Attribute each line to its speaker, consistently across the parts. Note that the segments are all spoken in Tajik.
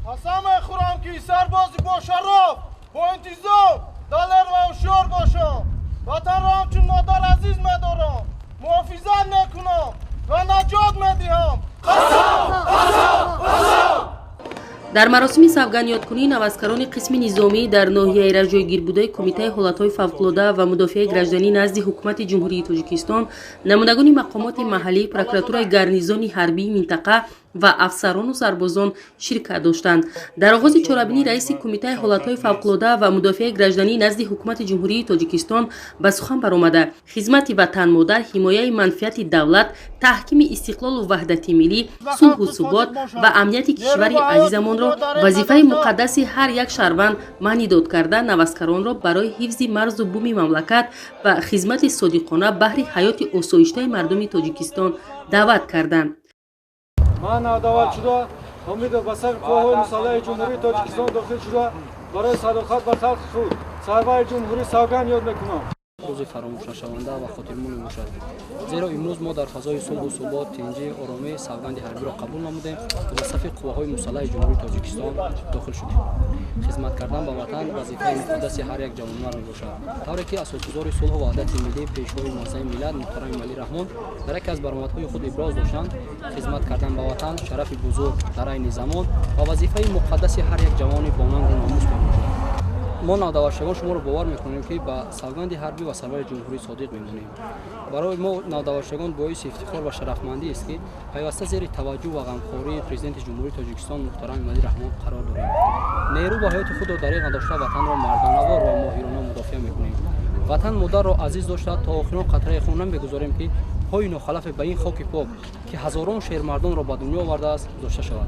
Speaker 1: قسم میخورم که سربازی با شرف با انتظام دلیر و هوشیار باشم. وطن را همچون مادر عزیز میدارم، محافظت میکنم و نجات میدهم.
Speaker 2: дар маросими савганёткунӣ навазкарони қисми низомӣ дар ноҳияи Раш ҷойгирбудаи Кумитаи ҳолатҳои фавқулода ва мудофиаи гражданӣ назди ҳукумати ҷумҳурии Тоҷикистон, намудагони мақомоти маҳаллӣ, прокуратураи гарнизони ҳарбии минтақа ва афсарону сарбозон ширкат доштанд. дар оғози чорабинӣ раиси Кумитаи ҳолатҳои фавқулода ва мудофиаи гражданӣ назди ҳукумати ҷумҳурии Тоҷикистон ба сухан баромада, хизмати ватанмодар, ҳимояи манфиати давлат, таҳкими истиқлолу ваҳдати миллӣ, сулҳу субот ва амнияти кишвари азизамонро вазифаи муқаддаси ҳар як шаҳрванд маънидод карда, навазкаронро барои ҳифзи марзу буми мамлакат ва хизмати содиқона баҳри ҳаёти осоиштаи мардуми Тоҷикистон даъват карданд.
Speaker 3: من دعوت شده امید به سر قوای مسلح جمهوری تاجیکستان داخل شده برای صداقت به خلق خود سرور جمهوری سوگند یاد میکنم.
Speaker 4: روزی فراموش نشونده و خاطرمون میباشد، زیرا امروز ما در فضای صلح و ثبات، تنجی، آرامی سوگند حربی را قبول نمودیم و به صف قواهای مسلح جمهوری تاجیکستان داخل شدیم. خدمت کردن به وطن وظیفه مقدس هر یک جوانمرد میباشد، طوری که اساسگذار صلح و وحدت ملی پیشوای معظم ملت محترم علی رحمان در یکی از برآمدهای خود ابراز داشتند. خدمت کردن به وطن شرف بزرگ در عین زمان و وظیفه مقدس هر یک جوان بانمق ناموس میباشد. ما نودوشگان شما رو باور میکنیم که با سوگند حربی و سرور جمهوری صادق میمونیم. برای ما نودوشگان باعث افتخار و شرفمندی است که پیوسته زیر توجه و غمخواری پرزیدنت جمهوری تاجیکستان محترم علی رحمان قرار داریم. نیرو با حیات خود را دریغ نداشته وطن را مردانه‌وار و ماهرانه مدافع میکنیم. وطن مادر را عزیز داشته تا آخرین قطره خون نمیگذاریم که پای ناخلف به این خاک پاک که هزاران شهر مردان را به دنیا آورده است گذاشته شود.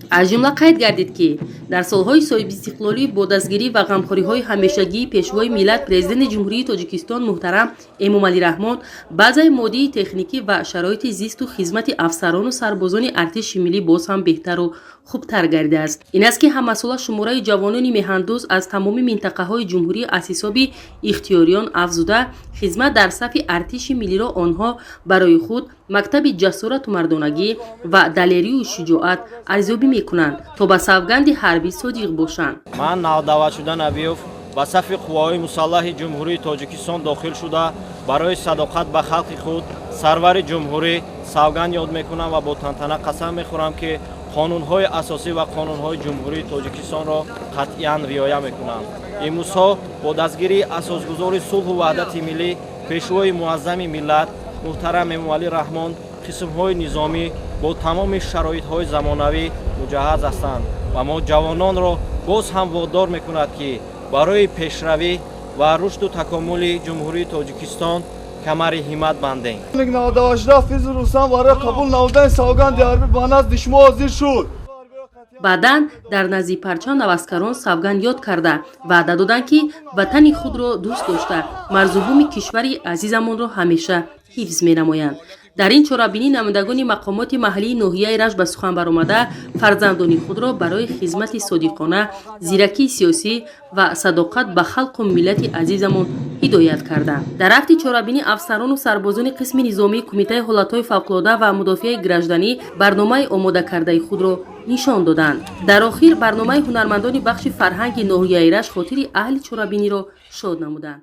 Speaker 2: аз ҷумла қайд гардид ки дар солҳои соҳиби истиқлолӣ бо дастгирӣ ва ғамхориҳои ҳамешагии пешвои миллат президенти ҷумҳурии Тоҷикистон муҳтарам Эмомалӣ Раҳмон баъзаи моддии техникӣ ва шароити зисту хизмати афсарону сарбозони артиши миллӣ боз ҳам беҳтару хубтар гардидааст. ин аст ки ҳаммасола шумораи ҷавонони меҳандӯз аз тамоми минтақаҳои ҷумҳурӣ аз ҳисоби ихтиёриён афзуда хизмат дар сафи артиши миллиро онҳо барои худ мактаби ҷасорату мардонагӣ ва далерию шуҷоат арзёбӣ мекунанд то ба савганди ҳарбӣ содиқ бошанд.
Speaker 5: ман навдаватшуда Набиёв ба сафи қувваҳои мусаллаҳи ҷумҳурии Тоҷикистон дохил шуда барои садоқат ба халқи худ сарвари ҷумҳурӣ савганд ёд мекунам ва бо тантана қасам мехӯрам ки қонунҳои асосӣ ва қонунҳои ҷумҳурии Тоҷикистонро қатъиян риоя мекунам. имрӯзҳо бо дастгирии асосгузори сулҳу ваҳдати миллӣ пешвои муаззами миллат муҳтарам Эмомалӣ Раҳмон қисмҳои низомӣ бо тамоми шароитҳои замонавӣ муҷаҳҳаз ҳастанд ва мо ҷавононро боз ҳам водор мекунад ки барои пешравӣ ва рушду такомули ҷумҳурии Тоҷикистон камари ҳиммат бандем.
Speaker 1: физу рӯсан барои қабул намудани савганди ҳарбӣ ба назди шумо ҳозир шуд.
Speaker 2: баъдан дар назди парча навазкарон савганд ёд карда ваъда доданд ки ватани худро дӯст дошта марзубуми кишвари азизамонро ҳамеша ҳифз менамоянд. дар ин чорабинӣ намудагони мақомоти маҳаллии ноҳияи Раш ба сухан баромада фарзандони худро барои хизмати содиқона, зиракии сиёсӣ ва садоқат ба халқу миллати азизамон ҳидоят карданд. дар рафти чорабинӣ афсарону сарбозони қисми низомии Кумитаи ҳолатҳои фавқулода ва мудофиаи гражданӣ барномаи омодакардаи худро нишон доданд. дар охир барномаи ҳунармандони бахши фарҳанги ноҳияи Раш хотири аҳли чорабиниро шод намуданд.